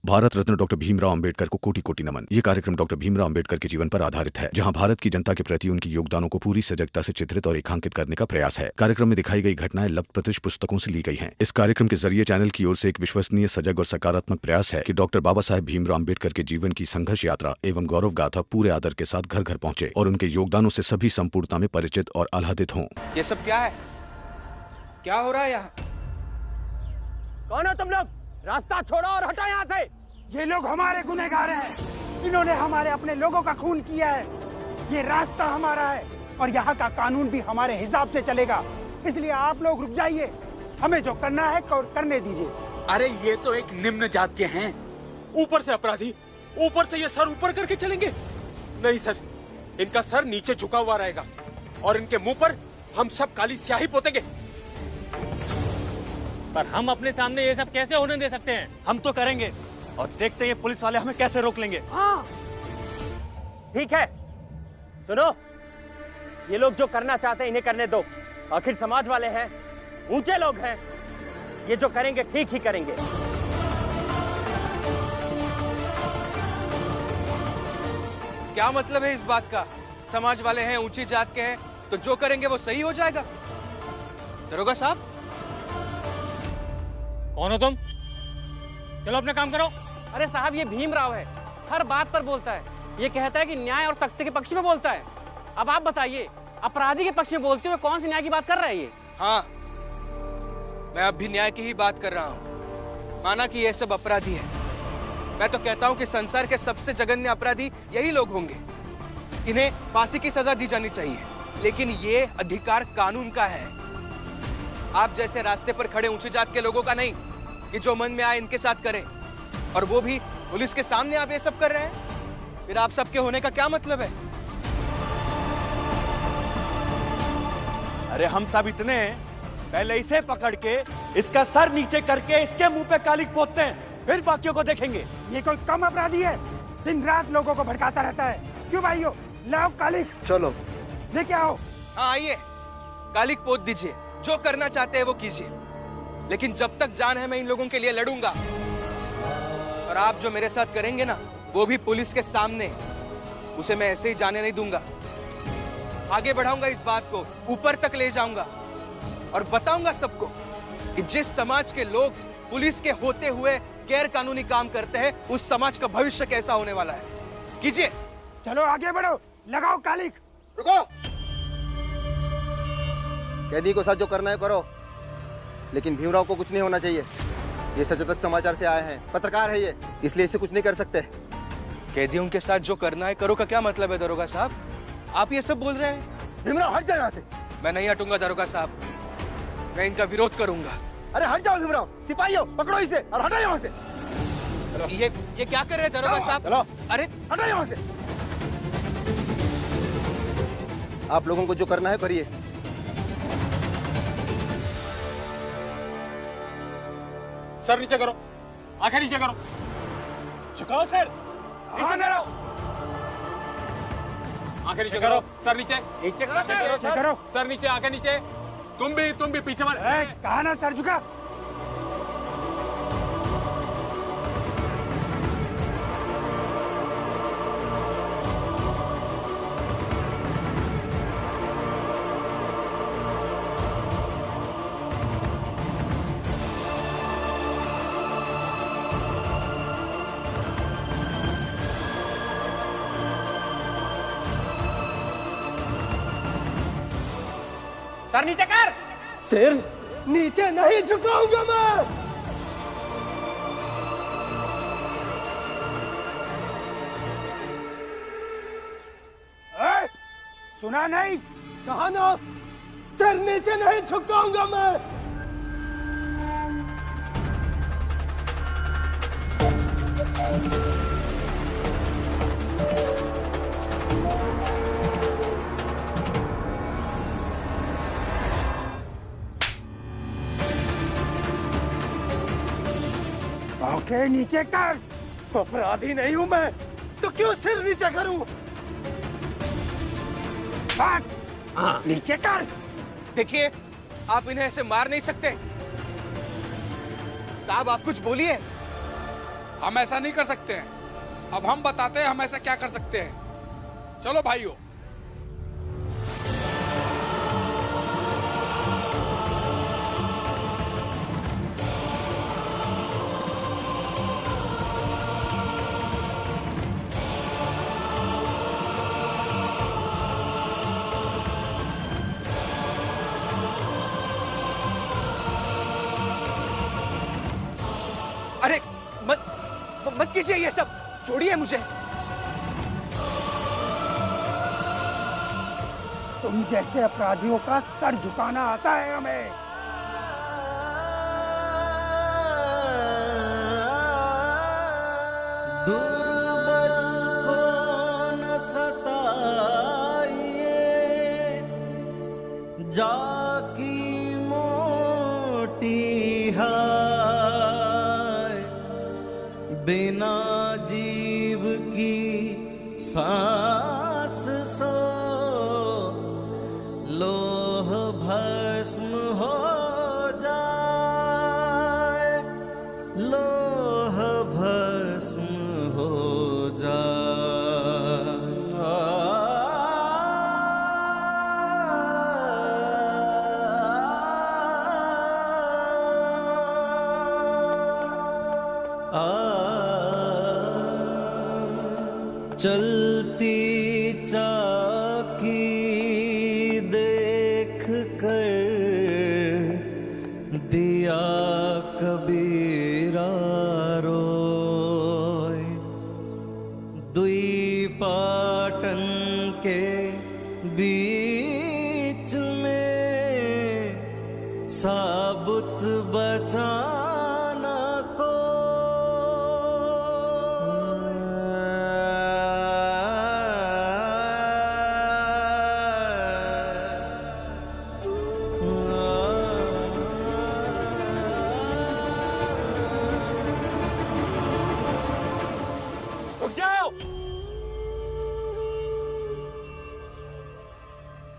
Bharat Ratna doctor Bhimrao Ambedkar को कोटि कोटि नमन। ये कार्यक्रम डॉक्टर भीमराव अंबेडकर के जीवन पर आधारित है, जहां भारत की जनता के प्रति उनके योगदानों को पूरी सजगता से चित्रित और रेखांकित करने का प्रयास है। कार्यक्रम में दिखाई गई घटनाएं लब्ध प्रतिष्ठ पुस्तकों से ली गई हैं। इस कार्यक्रम के जरिए चैनल की ओर से एक विश्वसनीय, सजग और सकारात्मक प्रयास है कि डॉक्टर बाबा साहेब भीमराव अंबेडकर के जीवन की संघर्ष यात्रा एवं गौरव गाथा पूरे आदर के साथ घर घर पहुंचे और उनके योगदानों से सभी संपूर्णता में परिचित और आह्लादित हों। ये सब क्या है? क्या हो रहा है यहाँ? कौन हो तुम लोग? रास्ता छोड़ो और हटो यहाँ से। ये लोग हमारे गुनहगार हैं। इन्होंने हमारे अपने लोगों का खून किया है। ये रास्ता हमारा है और यहाँ का कानून भी हमारे हिसाब से चलेगा। इसलिए आप लोग रुक जाइए, हमें जो करना है करने दीजिए। अरे ये तो एक निम्न जात के हैं, ऊपर से अपराधी, ऊपर से ये सर ऊपर करके चलेंगे। नहीं सर, इनका सर नीचे झुका हुआ रहेगा और इनके मुंह पर हम सब काली स्याही पोतेंगे। पर हम अपने सामने ये सब कैसे होने दे सकते हैं? हम तो करेंगे और देखते हैं ये पुलिस वाले हमें कैसे रोक लेंगे। हाँ ठीक है, सुनो, ये लोग जो करना चाहते हैं इन्हें करने दो। आखिर समाज वाले हैं, ऊंचे लोग हैं, ये जो करेंगे ठीक ही करेंगे। क्या मतलब है इस बात का? समाज वाले हैं, ऊंची जात के हैं, तो जो करेंगे वो सही हो जाएगा? दरोगा साहब, कौन हो तुम? चलो अपना काम करो। अरे साहब, ये भीमराव है, हर बात पर बोलता है। ये कहता है कि न्याय और सत्य के पक्ष में बोलता है। अब आप बताइए, अपराधी के पक्ष में बोलते हुए कौन सी न्याय की बात कर रहा है ये? हाँ, मैं अब भी न्याय की ही बात कर रहा हूँ। माना कि ये सब अपराधी है, मैं तो कहता हूँ कि संसार के सबसे जघन्य अपराधी यही लोग होंगे। इन्हें फांसी की सजा दी जानी चाहिए, लेकिन ये अधिकार कानून का है, आप जैसे रास्ते पर खड़े ऊंची जात के लोगों का नहीं कि जो मन में आए इनके साथ करें, और वो भी पुलिस के सामने आप ये सब कर रहे हैं। फिर आप सबके होने का क्या मतलब है? अरे हम सब इतने हैं, पहले इसे पकड़ के इसका सर नीचे करके इसके मुंह पे कालिक पोतते हैं, फिर बाकियों को देखेंगे। ये कोई कम अपराधी है? दिन रात लोगों को भड़काता रहता है। क्यों भाइयों, लाओ कालिक। चलो लेके आओ। हाँ आइए, कालिक पोत दीजिए, जो करना चाहते हैं वो कीजिए, लेकिन जब तक जान है मैं इन लोगों के लिए लड़ूंगा। और आप जो मेरे साथ करेंगे ना, वो भी पुलिस के सामने, उसे मैं ऐसे ही जाने नहीं दूंगा। आगे बढ़ाऊंगा इस बात को, ऊपर तक ले जाऊंगा और बताऊंगा सबको कि जिस समाज के लोग पुलिस के होते हुए गैर कानूनी काम करते हैं, उस समाज का भविष्य कैसा होने वाला है। कीजिए। चलो आगे बढ़ो, लगाओ कालिक। रुको, कैदी को साथ जो करना है करो, लेकिन भीमराव को कुछ नहीं होना चाहिए। ये सचेतक समाचार से आए हैं, पत्रकार है ये, इसलिए इसे कुछ नहीं कर सकते। कैदियों के साथ जो करना है करो का क्या मतलब है दरोगा साहब? आप ये सब बोल रहे हैं? भीमराव हट जाओ यहाँ से। मैं नहीं हटूंगा दरोगा साहब, मैं इनका विरोध करूंगा। अरे हट जाओ भीमराव, सिपाहियों पकड़ो इसे और हटाओ यहाँ से। ये क्या कर रहे हैं दरोगा साहब? चलो, अरे हटाओ यहाँ से। आप लोगों को जो करना है करिए। सर नीचे करो, आंखें नीचे करो। झुकाओ सर, नीचे करो। आंखें नीचे करो, सर नीचे। नीचे करो सर। सर करो, सर नीचे, आंखें नीचे। तुम भी पीछे मत। कहा ना सर झुका। सर नीचे कर। सिर नीचे नहीं झुकाऊंगा मैं। सुना नहीं? कहा ना, सिर नीचे नहीं झुकाऊंगा मैं। आंखें नीचे कर। अपराधी नहीं हूं मैं, तो क्यों सिर नीचे करूं? नीचे कर। देखिए, आप इन्हें ऐसे मार नहीं सकते। साहब आप कुछ बोलिए। हम ऐसा नहीं कर सकते हैं। अब हम बताते हैं हम ऐसा क्या कर सकते हैं। चलो भाइयों। अरे मत कीजिए ये सब, छोड़िए मुझे। तुम जैसे अपराधियों का सर झुकाना आता है हमें। दुर्बल को न सताइए, जाकी मोटी हाय, बिना जीव की सांस सो लोह भस्म हो जाए, लोह भस्म हो चलती चाकी देख कर दिया कबीरा रोय, दुई पाटन के बीच में साबुत बचाना को।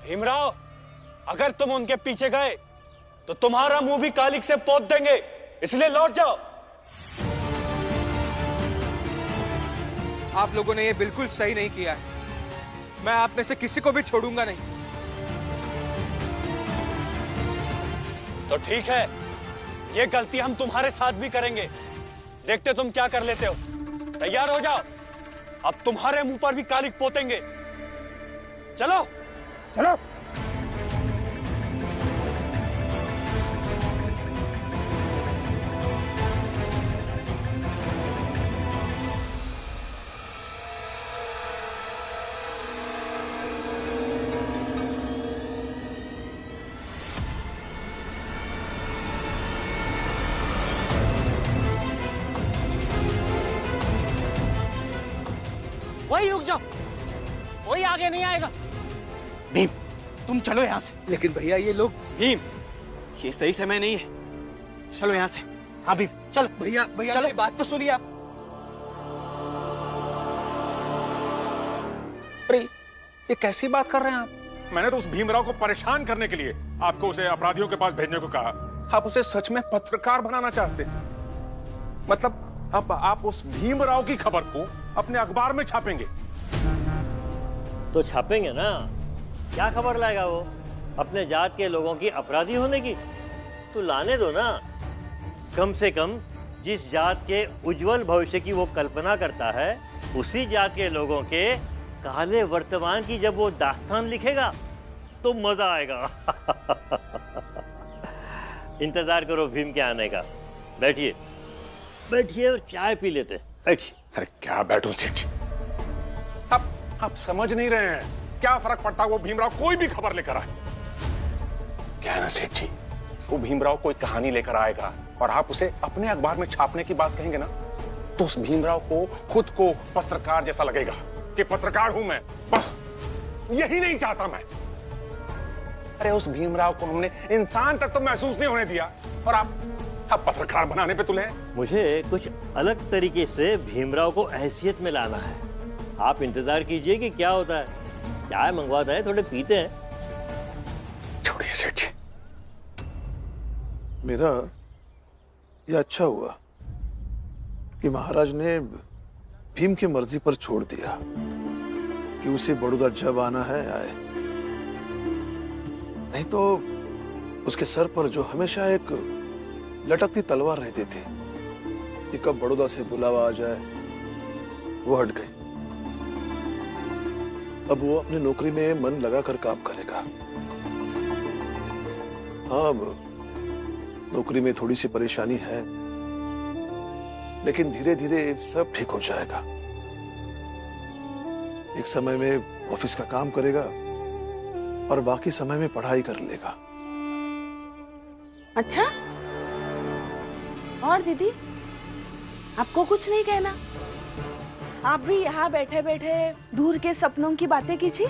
भीमराव, अगर तुम उनके पीछे गए तो तुम्हारा मुंह भी कालिक से पोत देंगे, इसलिए लौट जाओ। आप लोगों ने ये बिल्कुल सही नहीं किया है। मैं आप में से किसी को भी छोड़ूंगा नहीं। तो ठीक है, ये गलती हम तुम्हारे साथ भी करेंगे। देखते तुम क्या कर लेते हो। तैयार हो जाओ, अब तुम्हारे मुंह पर भी कालिक पोतेंगे। चलो चलो। वही रुक जाओ, कोई आगे नहीं आएगा। भीम, तुम चलो यहाँ से। लेकिन भैया ये लोग। भीम, ये सही समय नहीं है, चलो यहाँ से। हाँ भीम चलो। भैया भैया चलो, बात तो सुनिए आप। अरे ये कैसी बात कर रहे हैं आप? मैंने तो उस भीमराव को परेशान करने के लिए आपको उसे अपराधियों के पास भेजने को कहा। आप उसे सच में पत्रकार बनाना चाहते हैं? मतलब अब आप उस भीमराव की खबर को अपने अखबार में छापेंगे? तो छापेंगे ना, क्या खबर लाएगा वो अपने जात के लोगों की अपराधी होने की? तो लाने दो ना। कम से कम जिस जात के उज्जवल भविष्य की वो कल्पना करता है, उसी जात के लोगों के काले वर्तमान की जब वो दास्तान लिखेगा तो मजा आएगा। इंतजार करो भीम के आने का। बैठिए बैठिए और चाय पी लेते। बैठिए। अरे क्या बैठो सेठ, आप समझ नहीं रहे हैं, क्या फर्क पड़ता वो भीमराव कोई भी खबर लेकर आए। क्या है ना सेठ जी, वो भीमराव कोई कहानी लेकर आएगा और आप उसे अपने अखबार में छापने की बात कहेंगे ना, तो उस भीमराव को खुद को पत्रकार जैसा लगेगा कि पत्रकार हूं मैं। बस यही नहीं चाहता मैं। अरे उस भीमराव को हमने इंसान तक तो महसूस नहीं होने दिया और आप पत्रकार बनाने पे तुले हैं। मुझे कुछ अलग तरीके से भीमराव को हैसियत में लाना है। आप इंतजार कीजिए कि क्या होता है। चाय मंगवाता है, थोड़े पीते हैं। छोड़िए सेठ जी। मेरा ये अच्छा हुआ कि महाराज ने भीम की मर्जी पर छोड़ दिया कि उसे बड़ौदा जब आना है आए, नहीं तो उसके सर पर जो हमेशा एक लटकती तलवार रहती थी कि कब बड़ौदा से बुलावा आ जाए, वो हट गई। अब वो अपनी नौकरी में मन लगाकर काम करेगा। हाँ, अब नौकरी में थोड़ी सी परेशानी है, लेकिन धीरे धीरे सब ठीक हो जाएगा। एक समय में ऑफिस का काम करेगा और बाकी समय में पढ़ाई कर लेगा। अच्छा, और दीदी आपको कुछ नहीं कहना? आप भी यहाँ बैठे बैठे दूर के सपनों की बातें कीजिए।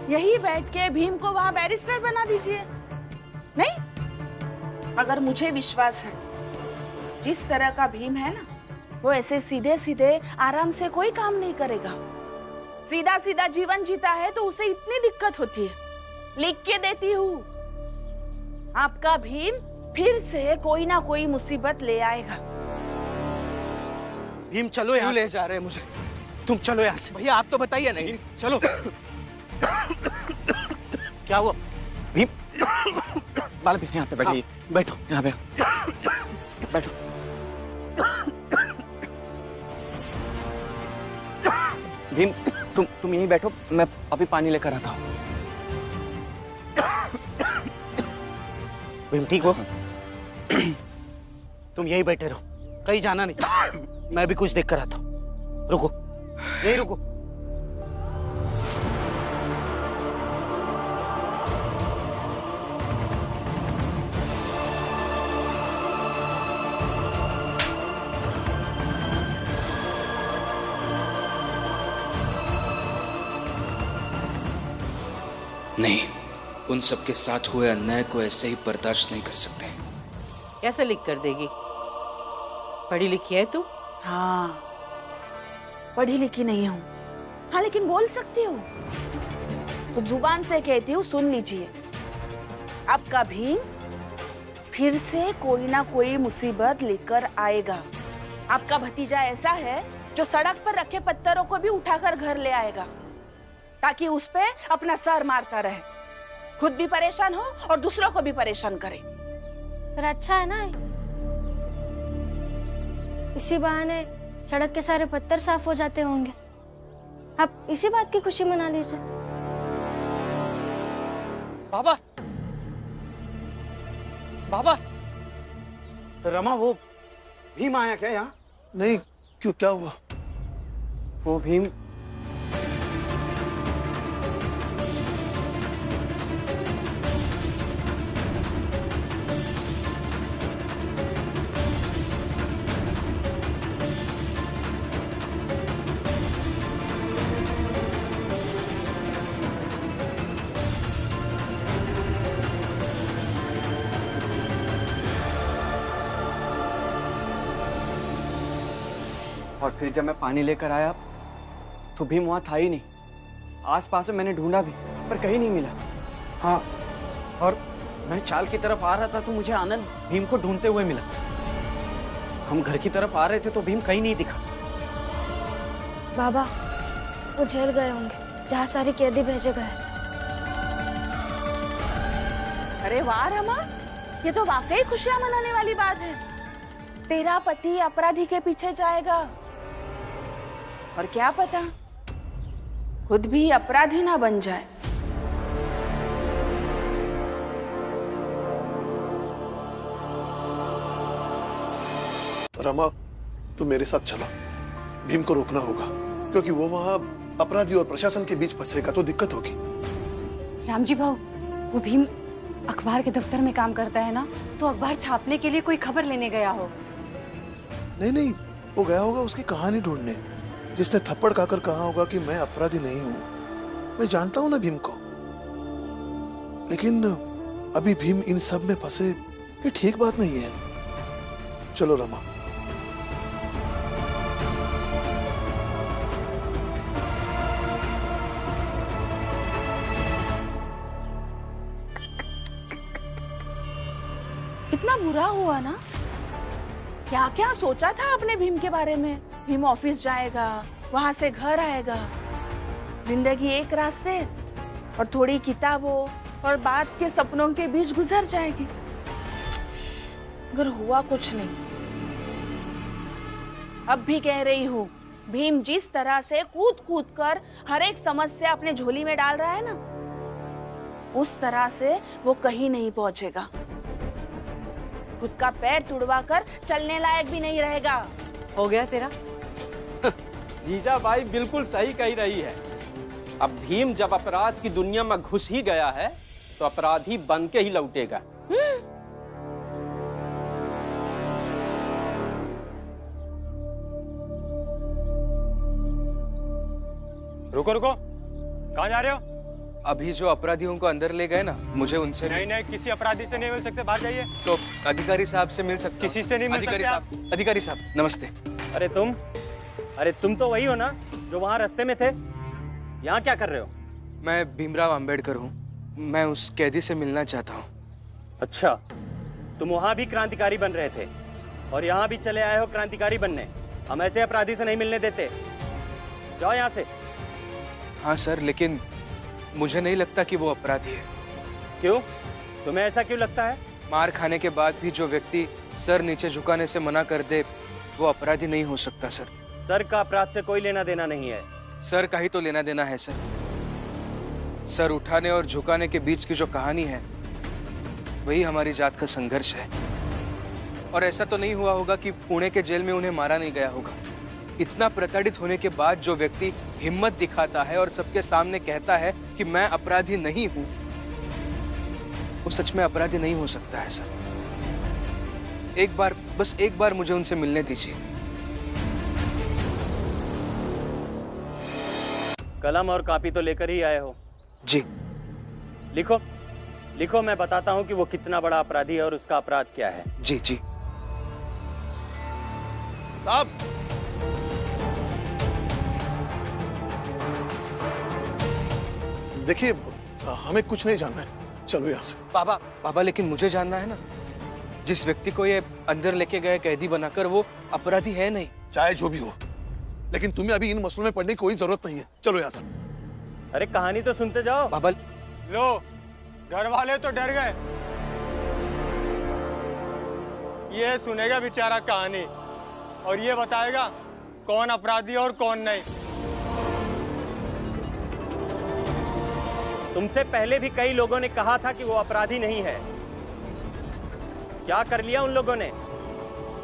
यही बैठ के भीम को वहाँ बैरिस्टर बना दीजिए। नहीं, अगर मुझे विश्वास है जिस तरह का भीम है ना, वो ऐसे सीधे सीधे आराम से कोई काम नहीं करेगा। सीधा सीधा जीवन जीता है तो उसे इतनी दिक्कत होती है। लिख के देती हूँ, आपका भीम फिर से कोई ना कोई मुसीबत ले आएगा। भीम चलो यहाँ ले जा रहे हैं मुझे। तुम चलो यहाँ से। भैया आप तो बताइए नहीं। चलो। क्या हुआ? भीम बाल भी यहाँ पे बैठिए। बैठो यहाँ पे बैठो। भीम तुम यहीं बैठो, मैं अभी पानी लेकर आता हूँ। भीम ठीक हो? तुम यहीं बैठे रहो, कहीं जाना नहीं। मैं भी कुछ देख कर आता हूँ। रुको, यहीं रुको। नहीं, उन सबके साथ हुए अन्याय को ऐसे ही बर्दाश्त नहीं कर सकते हैं। कैसे लिख कर देगी? पढ़ी लिखी है तू? हाँ, पढ़ी लिखी नहीं हूँ। हाँ, लेकिन बोल सकती हूँ। तो जुबान से कहती हूँ, सुन लीजिए। आपका भीम फिर से कोई ना कोई मुसीबत लेकर आएगा। आपका भतीजा ऐसा है जो सड़क पर रखे पत्थरों को भी उठाकर घर ले आएगा, ताकि उस पे अपना सर मारता रहे, खुद भी परेशान हो और दूसरों को भी परेशान करे। पर अच्छा है ना, इसी बहाने सड़क के सारे पत्थर साफ हो जाते होंगे। आप इसी बात की खुशी मना लीजिए। बाबा, बाबा, रमा वो भीम आया क्या यहाँ? नहीं, क्यों, क्या हुआ? वो भीम और फिर जब मैं पानी लेकर आया तो भीम वहां था ही नहीं। आसपास में मैंने ढूंढा भी, पर कहीं नहीं मिला। हाँ, और मैं चाल की तरफ आ रहा था तो मुझे आनंद भीम को ढूंढते हुए मिला। हम घर की तरफ आ रहे थे तो भीम कहीं नहीं दिखा। बाबा, वो जेल गए होंगे जहाँ सारे कैदी भेजे गए। अरे वाह रमा, ये तो वाकई खुशियां मनाने वाली बात है। तेरा पति अपराधी के पीछे जाएगा, और क्या पता खुद भी अपराधी ना बन जाए। रमा, तुम मेरे साथ चलो। भीम को रोकना होगा, क्योंकि वो वहां अपराधी और प्रशासन के बीच फंसेगा तो दिक्कत होगी। रामजी भाऊ, वो भीम अखबार के दफ्तर में काम करता है ना, तो अखबार छापने के लिए कोई खबर लेने गया हो। नहीं नहीं, वो गया होगा उसकी कहानी ढूंढने। जिसने थप्पड़ खाकर कहा होगा कि मैं अपराधी नहीं हूं। मैं जानता हूं ना भीम को, लेकिन अभी भीम इन सब में फंसे, ये ठीक बात नहीं है। चलो रमा। इतना बुरा हुआ ना क्या क्या सोचा था आपने भीम के बारे में? भीम ऑफिस जाएगा, वहां से घर आएगा, जिंदगी एक रास्ते और थोड़ी किताबों और बाद के सपनों के बीच गुजर जाएगी। अगर हुआ कुछ नहीं, अब भी कह रही हूँ, भीम जिस तरह से कूद कूद कर हर एक समस्या अपने झोली में डाल रहा है ना, उस तरह से वो कहीं नहीं पहुंचेगा। खुद का पैर तुड़वा कर चलने लायक भी नहीं रहेगा। हो गया तेरा? जीजा भाई बिल्कुल सही कही रही है। अब भीम जब अपराध की दुनिया में घुस ही गया है तो अपराधी बन के ही लौटेगा। रुको रुको, कहाँ जा रहे हो? अभी जो अपराधियों को अंदर ले गए ना, मुझे उनसे नहीं, किसी अपराधी से नहीं मिल सकते, बाहर जाइए। तो अधिकारी साहब से मिल सकते? किसी से नहीं मिल सकते आप। अधिकारी साहब नमस्ते। अरे तुम तो वही हो ना जो वहाँ रास्ते में थे? यहाँ क्या कर रहे हो? मैं भीमराव अंबेडकर हूँ, मैं उस कैदी से मिलना चाहता हूँ। अच्छा, तुम वहाँ भी क्रांतिकारी बन रहे थे और यहाँ भी चले आए हो क्रांतिकारी बनने। हम ऐसे अपराधी से नहीं मिलने देते, जाओ यहाँ से। हाँ सर, लेकिन मुझे नहीं लगता कि वो अपराधी है। क्यों? तुम्हें ऐसा क्यों लगता है? मार खाने के बाद भी जो व्यक्ति सर नीचे झुकाने से मना कर दे, वो अपराधी नहीं हो सकता सर। सर का अपराध से कोई लेना देना नहीं है। सर का ही तो लेना देना है सर। सर उठाने और झुकाने के बीच की जो कहानी है, वही हमारी जात का संघर्ष है। और ऐसा तो नहीं हुआ होगा कि पुणे के जेल में उन्हें मारा नहीं गया होगा। इतना प्रताड़ित होने के बाद जो व्यक्ति हिम्मत दिखाता है और सबके सामने कहता है कि मैं अपराधी नहीं हूं, वो सच में अपराधी नहीं हो सकता है सर। बस एक बार मुझे उनसे मिलने दीजिए। कलम और कॉपी तो लेकर ही आए हो? जी। लिखो, मैं बताता हूँ कि वो कितना बड़ा अपराधी है और उसका अपराध क्या है। जी जी। साहब, देखिए हमें कुछ नहीं जानना है, चलो यहाँ से। बाबा लेकिन मुझे जानना है ना। जिस व्यक्ति को ये अंदर लेके गए कैदी बनाकर, वो अपराधी है नहीं। चाहे जो भी हो, लेकिन तुम्हें अभी इन मसलों में पड़ने की कोई जरूरत नहीं है, चलो यहाँ से। अरे कहानी तो सुनते जाओ। बाबा लो, घर वाले तो डर गए। ये सुनेगा बेचारा कहानी और ये बताएगा कौन अपराधी और कौन नहीं। तुमसे पहले भी कई लोगों ने कहा था कि वो अपराधी नहीं है। क्या कर लिया उन लोगों ने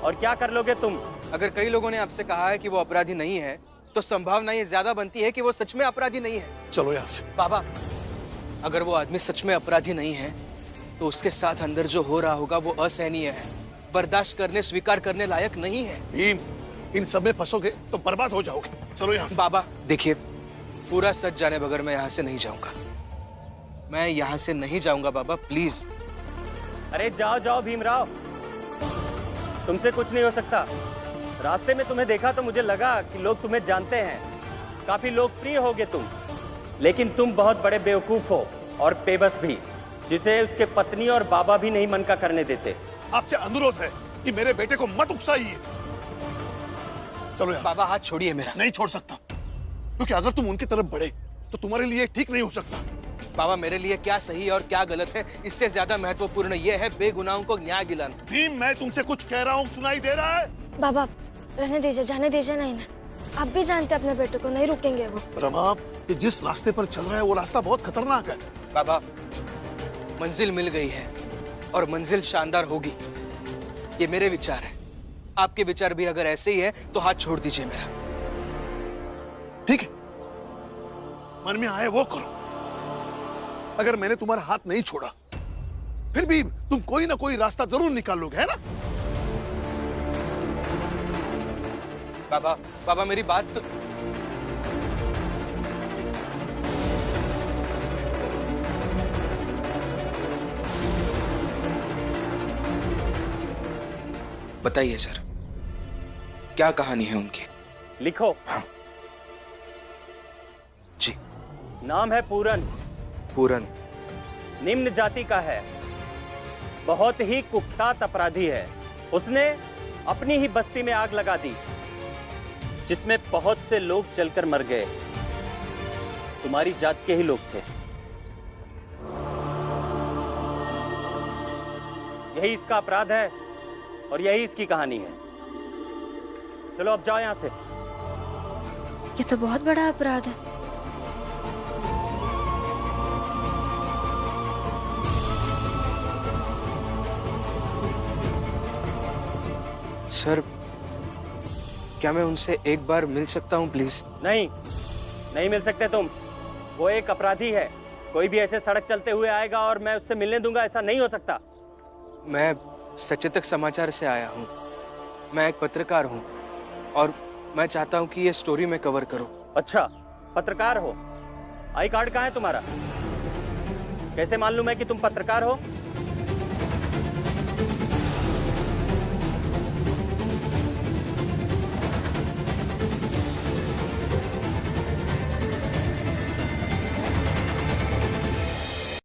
और क्या कर लोगे तुम? अगर कई लोगों ने आपसे कहा है कि वो अपराधी नहीं है, तो संभावना ये ज्यादा बनती है कि वो सच में अपराधी नहीं है। चलो यहाँ से। बाबा, अगर वो आदमी सच में अपराधी नहीं है, तो उसके साथ अंदर जो हो रहा होगा वो असहनीय है, बर्दाश्त करने, स्वीकार करने लायक नहीं है। भीम, इन सब में फंसोगे तो बर्बाद हो जाओगे, चलो यहाँ से। बाबा देखिए, पूरा सच जाने बगैर मैं यहाँ से नहीं जाऊंगा। मैं यहाँ से नहीं जाऊंगा बाबा, प्लीज। अरे जाओ जाओ भीमराव, तुमसे कुछ नहीं हो सकता। रास्ते में तुम्हें देखा तो मुझे लगा कि लोग तुम्हें जानते हैं, काफी लोकप्रिय होगे तुम, लेकिन तुम बहुत बड़े बेवकूफ हो और बेबस भी, जिसे उसके पत्नी और बाबा भी नहीं मन का करने देते। आपसे अनुरोध है कि मेरे बेटे को मत उकसाइए। चलो यहाँ बाबा, हाथ छोड़िए मेरा। नहीं छोड़ सकता, क्योंकि अगर तुम उनकी तरफ बढ़े तो तुम्हारे लिए ठीक नहीं हो सकता। बाबा, मेरे लिए क्या सही और क्या गलत है, इससे ज्यादा महत्वपूर्ण यह है बेगुनाहों को न्याय दिलाना। भीम, मैं तुमसे कुछ कह रहा हूँ, सुनाई दे रहा है? बाबा रहने दीजिए, जाने दीजिए ना इन्हें। आप भी जानते अपने बेटे को, नहीं रुकेंगे वो। रमा, ये जिस रास्ते पर चल रहा है वो रास्ता बहुत खतरनाक है। बाबा, मंजिल मिल गई है और मंजिल शानदार होगी, ये मेरे विचार है। आपके विचार भी अगर ऐसे ही है तो हाथ छोड़ दीजिए मेरा। ठीक है, मन में आए वो करो। अगर मैंने तुम्हारा हाथ नहीं छोड़ा, फिर भी तुम कोई ना कोई रास्ता जरूर निकालोगे, है ना? बाबा मेरी बात तो... बताइए सर, क्या कहानी है उनकी? लिखो। हाँ जी। नाम है पूरन। पूरन निम्न जाति का है, बहुत ही कुख्यात अपराधी है। उसने अपनी ही बस्ती में आग लगा दी, जिसमें बहुत से लोग जलकर मर गए। तुम्हारी जात के ही लोग थे। यही इसका अपराध है और यही इसकी कहानी है। चलो अब जाओ यहां से। ये तो बहुत बड़ा अपराध है। सर, क्या मैं उनसे एक बार मिल सकता हूँ प्लीज? नहीं, नहीं मिल सकते तुम। वो एक अपराधी है। कोई भी ऐसे सड़क चलते हुए आएगा और मैं उससे मिलने दूंगा, ऐसा नहीं हो सकता। मैं सचेतक समाचार से आया हूँ। मैं एक पत्रकार हूँ और मैं चाहता हूँ कि ये स्टोरी में कवर करो। अच्छा, पत्रकार हो? आई कार्ड कहाँ है तुम्हारा? कैसे मालूम है कि तुम पत्रकार हो?